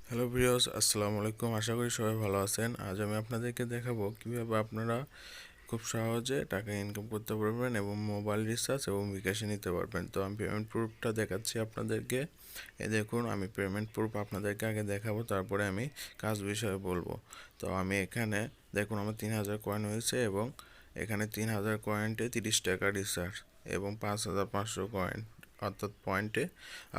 Hello viewers, আসসালামু আলাইকুম। আশা করি সবাই ভালো আছেন। আজ আমি আপনাদেরকে দেখাবো কিভাবে আপনারা খুব সহজে টাকা ইনকাম করতে পারবেন এবং মোবাইল রিচার্জ এবং বিকাশে নিতে পারবেন। তো আমি পেমেন্ট প্রুফটা দেখাচ্ছি আপনাদেরকে। এই দেখুন, আমি পেমেন্ট প্রুফ আপনাদেরকে আগে দেখাবো, তারপরে আমি কাজ বিষয়ে বলবো। তো আমি এখানে দেখুন, আমার 3000 কয়েন হয়েছে এবং এখানে 3000 কয়েন্টে 30 টাকা রিচার্জ এবং 5500 কয়েন অর্থাৎ পয়েন্টে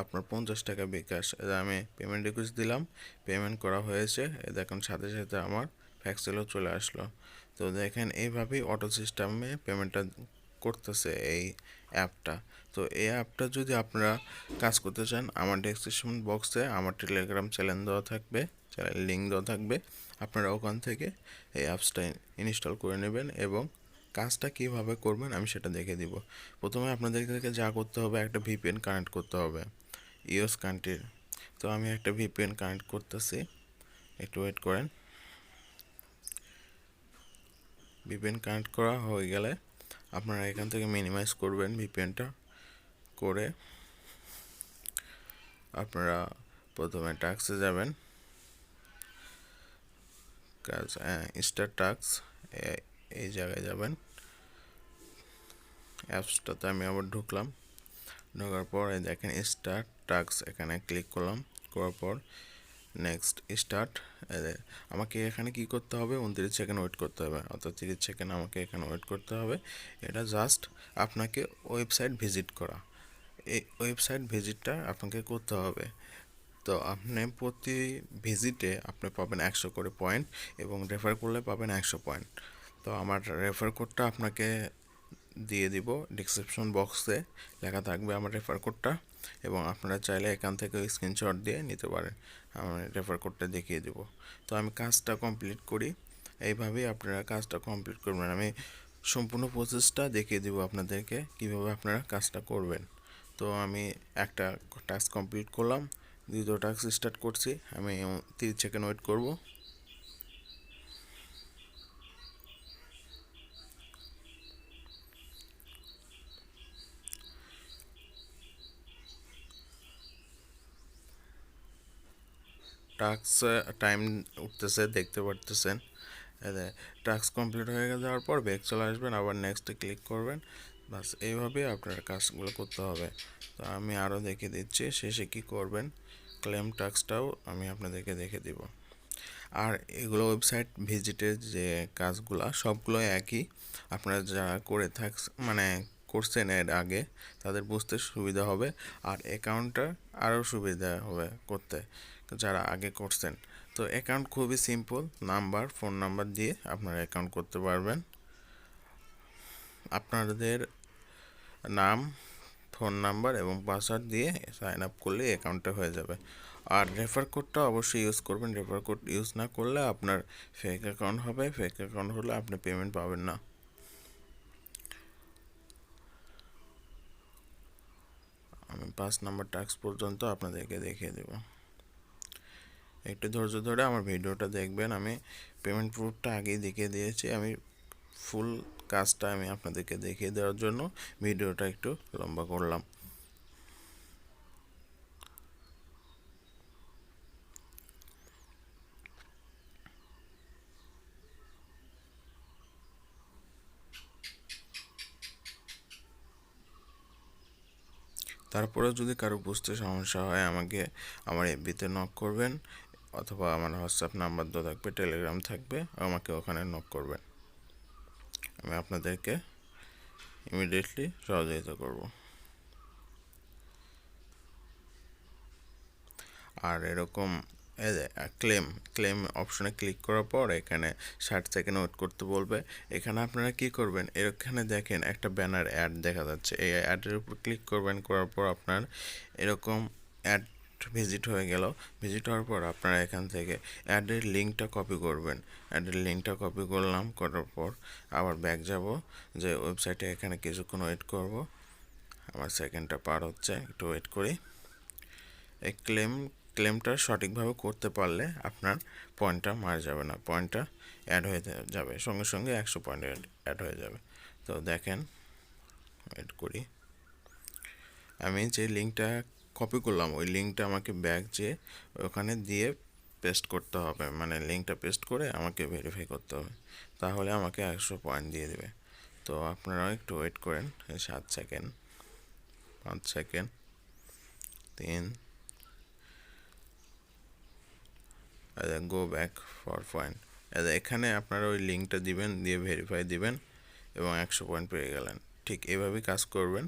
আপনার 50 টাকা বিকাশ। আমি পেমেন্ট রিকোয়েস্ট দিলাম, পেমেন্ট করা হয়েছে। দেখুন সাথে সাথে আমার ফ্যাক্সেলও চলে আসলো। তো দেখেন এইভাবেই অটো সিস্টেমে পেমেন্টটা করতেছে এই অ্যাপটা। তো এই অ্যাপটা যদি আপনারা কাজ করতে চান, আমার ডেসক্রিপশন বক্সে আমার টেলিগ্রাম চ্যানেল দেওয়া থাকবে, চ্যানেল লিঙ্ক দেওয়া থাকবে। আপনারা ওখান থেকে এই অ্যাপসটা ইনস্টল করে নেবেন এবং কাজটা কীভাবে করবেন আমি সেটা দেখে দিব। প্রথমে আপনাদেরকে যা করতে হবে, একটা ভিপিএন কানেক্ট করতে হবে ইউএস কান্ট্রির। তো আমি একটা ভিপিএন কানেক্ট করতেছি, একটু ওয়েট করেন। ভিপিএন কানেক্ট করা হয়ে গেলে আপনারা এখান থেকে মিনিমাইজ করবেন ভিপিএনটা করে। আপনারা প্রথমে টাস্কে যাবেন, কাজ স্টার টাস্ক, এই জায়গায় যাবেন। অ্যাপসটাতে আমি আবার ঢুকলাম, ঢোকার পর এই দেখেন স্টার্ট টাস্ক, এখানে ক্লিক করলাম, করার পর নেক্সট স্টার্ট। আমাকে এখানে কি করতে হবে, 29 সেকেন্ড ওয়েট করতে হবে, অর্থাৎ 30 সেকেন্ড আমাকে এখানে ওয়েট করতে হবে। এটা জাস্ট আপনাকে ওয়েবসাইট ভিজিট করা, এই ওয়েবসাইট ভিজিটটা আপনাকে করতে হবে। তো আপনি প্রতি ভিজিটে আপনি পাবেন 100 করে পয়েন্ট এবং রেফার করলে পাবেন 100 পয়েন্ট। তো আমার রেফার কোডটা আপনাকে দিয়ে দিব, ডিসক্রিপশন বক্সে লেখা থাকবে আমার রেফার কোডটা, এবং আপনারা চাইলে এখান থেকে স্ক্রিনশট দিয়ে নিতে পারেন। আমি রেফার কোডটা দেখিয়ে দেব। তো আমি কাজটা কমপ্লিট করি, এইভাবেই আপনারা কাজটা কমপ্লিট করবেন। আমি সম্পূর্ণ প্রসেসটা দেখিয়ে দেব আপনাদেরকে কীভাবে আপনারা কাজটা করবেন। তো আমি একটা টাস্ক কমপ্লিট করলাম, দ্বিতীয় টাস্ক স্টার্ট করছি। আমি 30 সেকেন্ড ওয়েট করব। টাস্ক টাইম উঠতেছে, দেখতে পারতেছেন। টাস্ক কমপ্লিট হয়ে যাওয়ার পর ব্যাক চলে আসবেন, আবার নেক্সটে ক্লিক করবেন। বাস এইভাবেই আপনার কাজগুলো করতে হবে। তো আমি আরও দেখিয়ে দিচ্ছি শেষে কি করবেন। ক্লেম টাস্কটাও আমি আপনাদেরকে দেখে দিব। আর এগুলো ওয়েবসাইট ভিজিটের যে কাজগুলো সবগুলো একই। আপনারা যারা করে মানে করছেন এর আগে, তাদের বুঝতে সুবিধা হবে, আর অ্যাকাউন্টটা আরও সুবিধা হবে করতে যারা আগে করছেন। তো অ্যাকাউন্ট খুবই সিম্পল, ফোন নাম্বার দিয়ে আপনারা অ্যাকাউন্ট করতে পারবেন। আপনাদের নাম, ফোন নাম্বার এবং পাসওয়ার্ড দিয়ে সাইন আপ করলে অ্যাকাউন্টটা হয়ে যাবে। আর রেফার কোডটা অবশ্যই ইউজ করবেন, রেফার কোড ইউজ না করলে আপনার ফেক অ্যাকাউন্ট হবে, ফেক অ্যাকাউন্ট হলে আপনি পেমেন্ট পাবেন না। আমি 5 নম্বর টাস্ক পর্যন্ত আপনাদেরকে দেখিয়ে দেব। একটু ধৈর্য ধরে আমার ভিডিওটা দেখবেন। আমি পেমেন্ট প্রুফটা আগেই দেখিয়ে দিয়েছি, আমি ফুল কাজটা আমি আপনাদেরকে দেখিয়ে দেওয়ার জন্য ভিডিওটা একটু লম্বা করলাম। তারপরে যদি কারো বুঝতে সমস্যা হয় আমাকে আমার এফবিতে নক করবেন, অথবা আমার হোয়াটসঅ্যাপ নাম্বার দেওয়া থাকবে, টেলিগ্রাম থাকবে, আমাকে ওখানে নক করবেন। আমি আপনাদেরকে ইমিডিয়েটলি সহযোগিতা করব। আর এরকম ক্লেম ক্লেম অপশনে ক্লিক করার পর এখানে 60 সেকেন্ড ওয়েট করতে বলবে। এখানে আপনারা কি করবেন, এখানে দেখেন একটা ব্যানার অ্যাড দেখা যাচ্ছে, এই অ্যাডের উপর ক্লিক করবেন। করার পর আপনার এরকম অ্যাড ভিজিট হয়ে গেল। ভিজিট হওয়ার পর আপনারা এখান থেকে অ্যাডের লিঙ্কটা কপি করবেন। অ্যাডের লিঙ্কটা কপি করলাম, করার পর আবার ব্যাক যাব, যে ওয়েবসাইটে এখানে কিছুক্ষণ ওয়েট করব। আমার সেকেন্ডটা পার হচ্ছে, একটু ওয়েট করি। এই ক্লেমটা সঠিকভাবে করতে পারলে আপনার পয়েন্টটা মারা যাবে না, পয়েন্টটা অ্যাড হয়ে যাবে, সঙ্গে সঙ্গে 100 পয়েন্ট অ্যাড হয়ে যাবে। তো দেখেন, ওয়েট করি। আমি যে লিঙ্কটা কপি করলাম ওই লিঙ্কটা আমাকে ব্যাক যেয়ে ওখানে দিয়ে পেস্ট করতে হবে, মানে লিঙ্কটা পেস্ট করে আমাকে ভেরিফাই করতে হবে, তাহলে আমাকে 100 পয়েন্ট দিয়ে দেবে। তো আপনারা একটু ওয়েট করেন 7 second, 5 second, 3, go back for point. এখানে আপনারা ওই লিঙ্কটা দিবেন, দিয়ে ভেরিফাই দিবেন এবং 100 পয়েন্ট পেয়ে গেলেন। ঠিক এভাবেই কাজ করবেন।